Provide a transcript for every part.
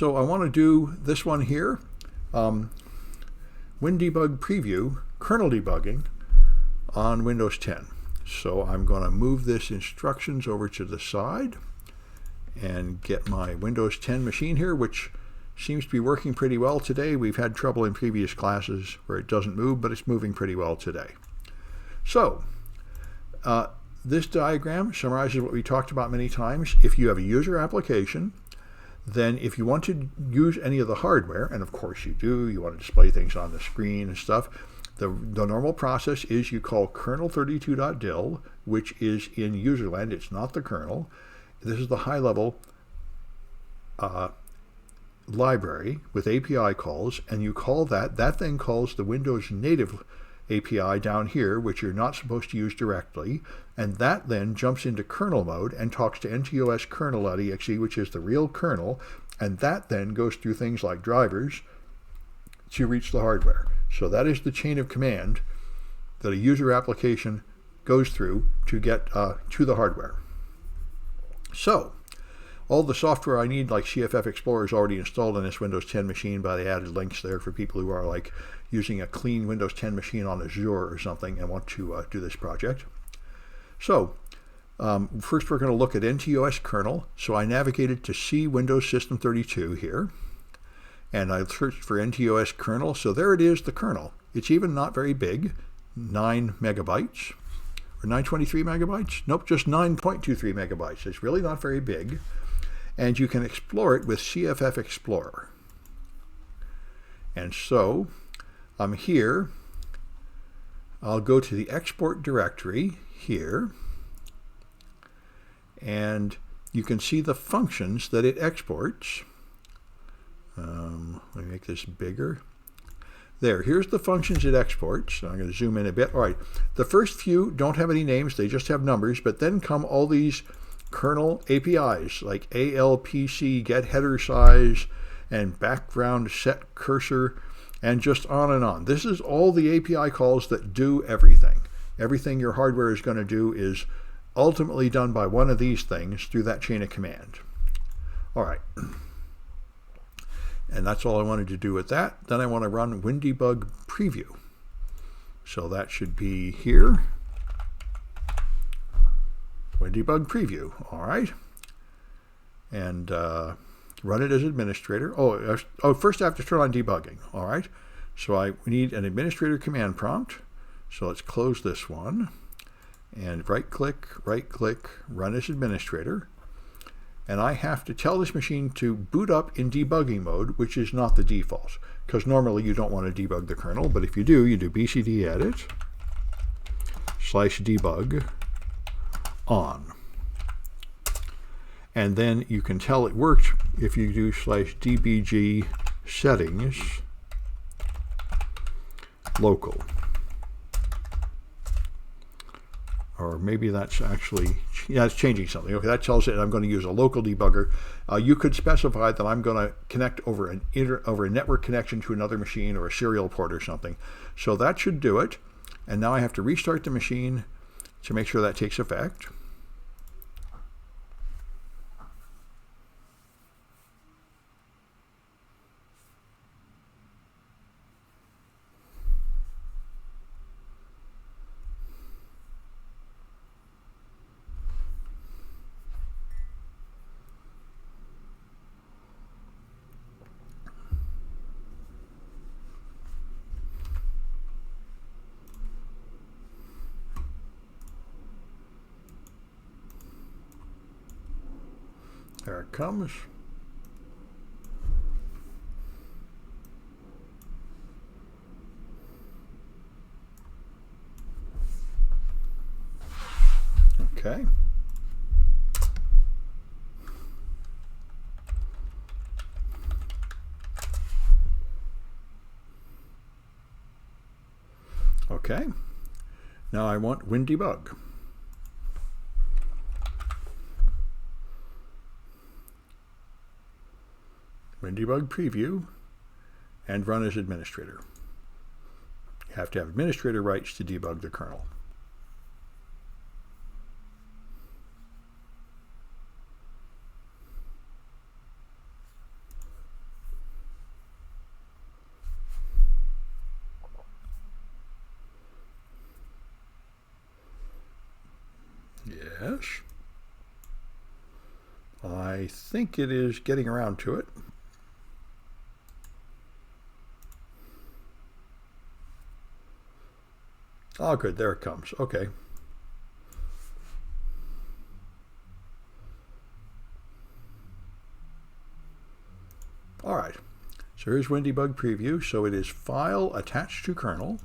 So I want to do this one here, WinDbg preview, kernel debugging on Windows 10. So I'm going to move this instructions over to the side and get my Windows 10 machine here, which seems to be working pretty well today. We've had trouble in previous classes where it doesn't move, but it's moving pretty well today. So this diagram summarizes what we talked about many times. If you have a user application, then if you want to use any of the hardware, and of course you do, you want to display things on the screen and stuff, the normal process is you call kernel32.dil, which is in userland. It's not the kernel. This is the high-level library with API calls, and you call that. That then calls the Windows native API down here, which you're not supposed to use directly, and that then jumps into kernel mode and talks to NTOS Kernel.exe, which is the real kernel, and that then goes through things like drivers to reach the hardware. So that is the chain of command that a user application goes through to get to the hardware. So all the software I need, like CFF Explorer, is already installed on this Windows 10 machine, but I added links there for people who are like using a clean Windows 10 machine on Azure or something and want to do this project. So first we're going to look at NTOS Kernel. So I navigated to C Windows System 32 here, and I searched for NTOS Kernel. So there it is, the kernel. It's even not very big, 9 megabytes. Or 923 megabytes? Nope, just 9.23 megabytes. It's really not very big. And you can explore it with CFF Explorer. And so I'm here. I'll go to the export directory here. And you can see the functions that it exports. Let me make this bigger. There, here's the functions it exports. So I'm going to zoom in a bit. All right, the first few don't have any names, they just have numbers, but then come all these kernel APIs like ALPC, get header size, and background set cursor, and just on and on. This is all the API calls that do everything. Everything your hardware is going to do is ultimately done by one of these things through that chain of command. All right. And that's all I wanted to do with that. Then I want to run WinDbg preview. So that should be here. WinDbg preview. All right. And run it as administrator. First I have to turn on debugging. All right. So we need an administrator command prompt. So let's close this one. And right click, run as administrator. And I have to tell this machine to boot up in debugging mode, which is not the default, because normally you don't want to debug the kernel, but if you do bcd edit /debug on. And then you can tell it worked if you do /dbg settings local. Or maybe that's actually, it's changing something. Okay, that tells it I'm going to use a local debugger. You could specify that I'm going to connect over a network connection to another machine or a serial port or something. So that should do it. And now I have to restart the machine to make sure that takes effect. There it comes. Okay. Okay. Now I want WinDbg. WinDbg preview, and run as administrator. You have to have administrator rights to debug the kernel. Yes. I think it is getting around to it. Oh, good. There it comes. Okay. All right. So here's WinDbg preview. So it is file attached to kernel.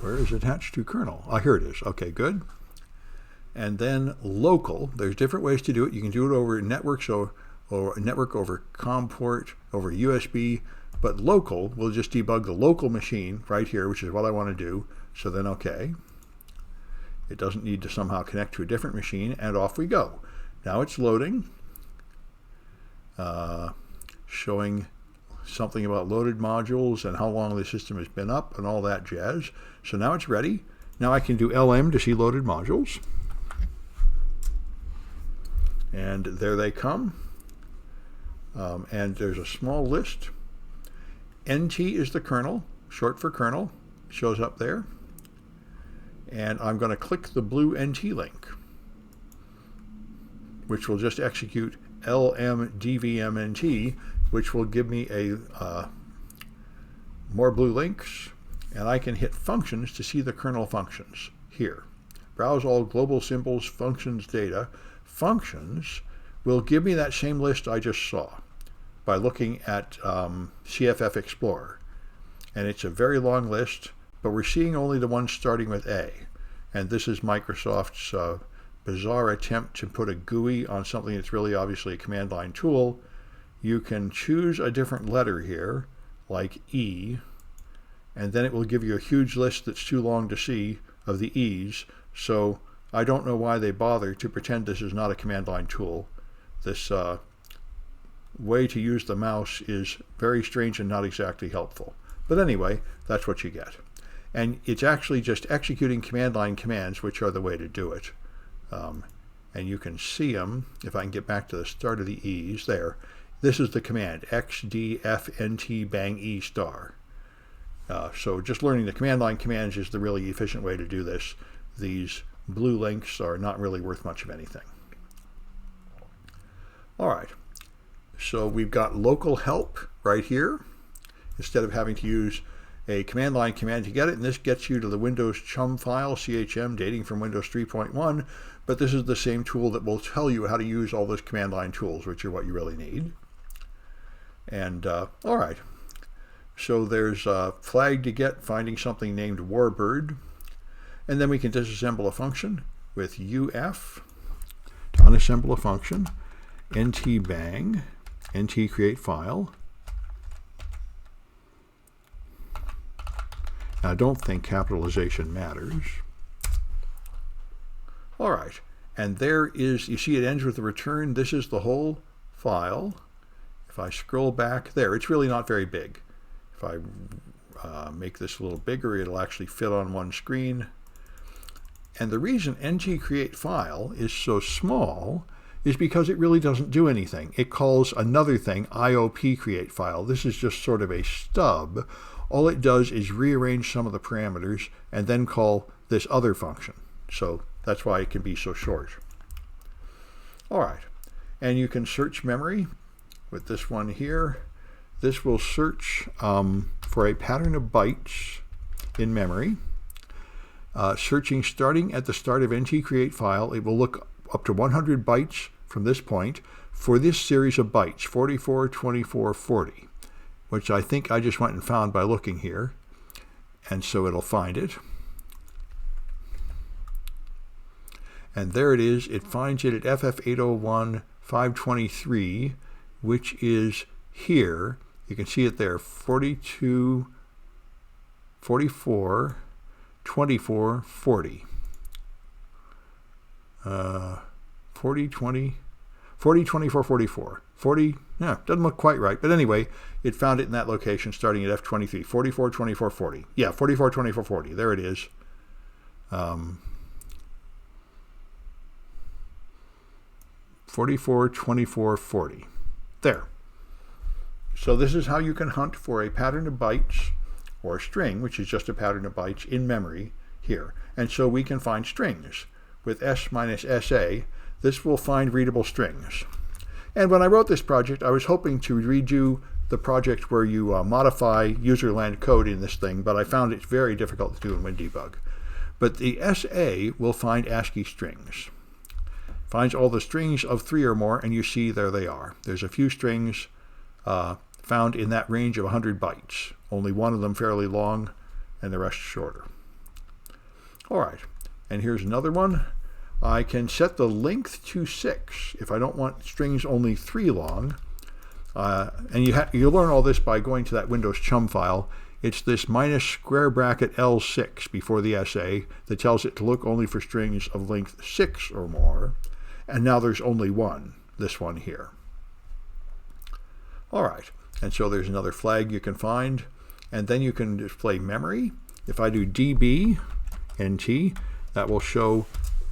Where is attached to kernel? Oh, here it is. Okay, good. And then local. There's different ways to do it. You can do it over networks or network over COM port, over USB. But local, we'll just debug the local machine right here, which is what I want to do. So then, okay. It doesn't need to somehow connect to a different machine, and off we go. Now it's loading, showing something about loaded modules and how long the system has been up and all that jazz. So now it's ready. Now I can do LM to see loaded modules. And there they come. And there's a small list. NT is the kernel, short for kernel, shows up there. And I'm going to click the blue NT link, which will just execute lmdvmnt, which will give me a more blue links, and I can hit functions to see the kernel functions here. Browse all global symbols, functions, data. Functions will give me that same list I just saw by looking at CFF Explorer. And it's a very long list, but we're seeing only the ones starting with A. And this is Microsoft's bizarre attempt to put a GUI on something that's really obviously a command line tool. You can choose a different letter here, like E, and then it will give you a huge list that's too long to see of the E's. So I don't know why they bother to pretend this is not a command line tool. This way to use the mouse is very strange and not exactly helpful. But anyway, that's what you get. And it's actually just executing command line commands, which are the way to do it. And you can see them, if I can get back to the start of the E's there. This is the command, xdfnt bang E star. So just learning the command line commands is the really efficient way to do this. These blue links are not really worth much of anything. All right, so we've got local help right here, instead of having to use a command line command to get it, and this gets you to the Windows chum file, CHM, dating from Windows 3.1, but this is the same tool that will tell you how to use all those command line tools, which are what you really need. And all right, so there's a flag to get, finding something named Warbird, and then we can disassemble a function with UF to unassemble a function, NTBang, NT create file. Now, I don't think capitalization matters. All right, and there is, you see it ends with the return. This is the whole file. If I scroll back there, it's really not very big. If I make this a little bigger, it'll actually fit on one screen. And the reason NT create file is so small is because it really doesn't do anything. It calls another thing, IOP create file. This is just sort of a stub. All it does is rearrange some of the parameters and then call this other function. So that's why it can be so short. All right, and you can search memory with this one here. This will search for a pattern of bytes in memory. Searching starting at the start of NT create file, it will look up to 100 bytes from this point for this series of bytes, 44, 24, 40, which I think I just went and found by looking here. And so it'll find it. And there it is. It finds it at FF801 523, which is here. You can see it there, 42, 44, 24, 40. 40, 20, 40, 24, 44. 40, yeah, doesn't look quite right. But anyway, it found it in that location starting at F23. 44, 24, 40. Yeah, 44, 24, 40. There it is. 44, 24, 40. There. So this is how you can hunt for a pattern of bytes or a string, which is just a pattern of bytes in memory here. And so we can find strings. With S minus SA, this will find readable strings. And when I wrote this project, I was hoping to redo the project where you modify userland code in this thing, but I found it very difficult to do in WinDbg. But the SA will find ASCII strings. Finds all the strings of 3 or more, and you see there they are. There's a few strings found in that range of 100 bytes. Only one of them fairly long, and the rest shorter. All right, and here's another one. I can set the length to 6 if I don't want strings only 3 long. And you learn all this by going to that Windows chum file. It's this minus square bracket L6 before the SA that tells it to look only for strings of length 6 or more. And now there's only one, this one here. All right, and so there's another flag you can find. And then you can display memory. If I do DB NT, that will show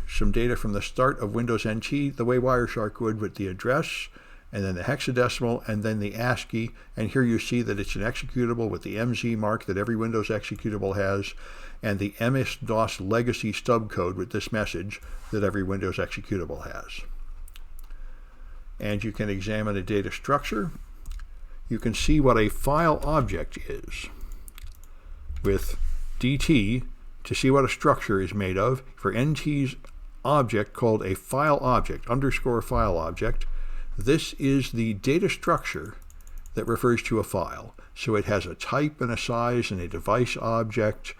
some data from the start of Windows NT, the way Wireshark would, with the address, and then the hexadecimal, and then the ASCII. And here you see that it's an executable with the MZ mark that every Windows executable has, and the MS-DOS legacy stub code with this message that every Windows executable has. And you can examine a data structure. You can see what a file object is with DT to see what a structure is made of. For NT's object called a file object, underscore file object, this is the data structure that refers to a file. So it has a type and a size and a device object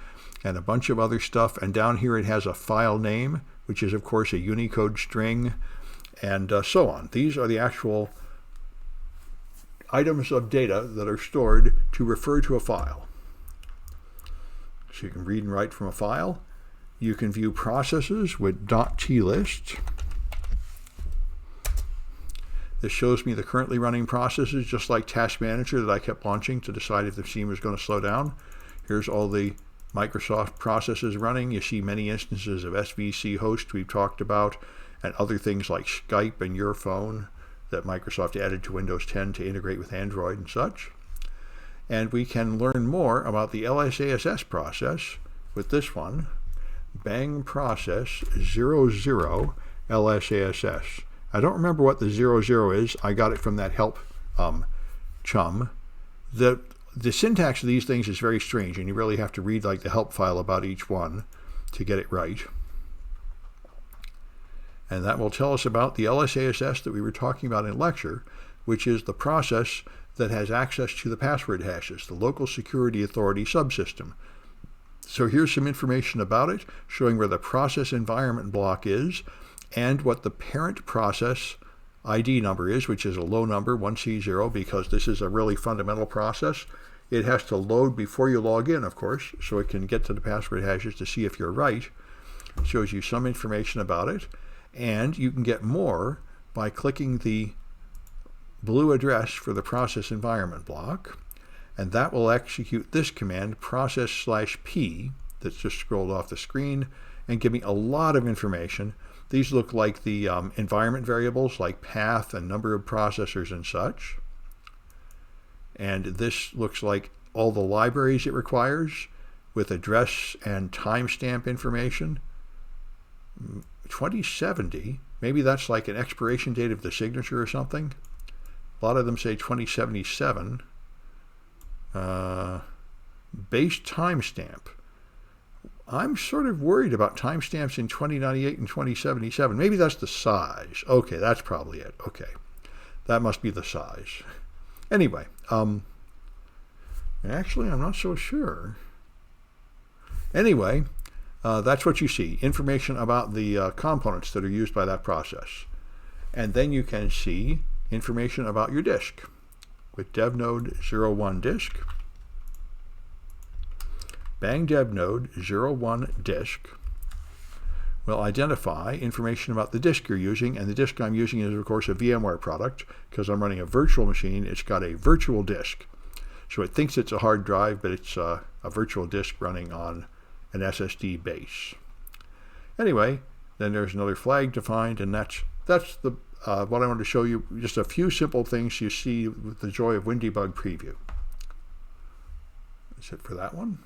and a bunch of other stuff. And down here it has a file name, which is of course a Unicode string, and so on. These are the actual items of data that are stored to refer to a file. So you can read and write from a file. You can view processes with .tlist. This shows me the currently running processes, just like Task Manager that I kept launching to decide if the machine was going to slow down. Here's all the Microsoft processes running. You see many instances of SVC host we've talked about, and other things like Skype and Your Phone that Microsoft added to Windows 10 to integrate with Android and such. And we can learn more about the LSASS process with this one, bang process 00 LSASS. I don't remember what the 00 is. I got it from that help chum. The syntax of these things is very strange, and you really have to read like the help file about each one to get it right. And that will tell us about the LSASS that we were talking about in lecture, which is the process that has access to the password hashes, the Local Security Authority subsystem. So here's some information about it, showing where the process environment block is, and what the parent process ID number is, which is a low number, 1C0, because this is a really fundamental process. It has to load before you log in, of course, so it can get to the password hashes to see if you're right. It shows you some information about it, and you can get more by clicking the blue address for the process environment block, and that will execute this command, process/p, that's just scrolled off the screen, and give me a lot of information. These look like the environment variables, like path and number of processors and such. And this looks like all the libraries it requires with address and timestamp information. 2070, maybe that's like an expiration date of the signature or something. A lot of them say 2077. Base timestamp. I'm sort of worried about timestamps in 2098 and 2077. Maybe that's the size. Okay, that's probably it. Okay, that must be the size. Anyway, actually, I'm not so sure. Anyway, that's what you see, information about the components that are used by that process. And then you can see information about your disk with devnode 01 disk. Bang devnode 01 disk will identify information about the disk you're using, and the disk I'm using is, of course, a VMware product. Because I'm running a virtual machine, it's got a virtual disk. So it thinks it's a hard drive, but it's a virtual disk running on an SSD base. Anyway, then there's another flag to find, and that's the what I want to show you, just a few simple things you see with the joy of WinDbg preview. That's it for that one.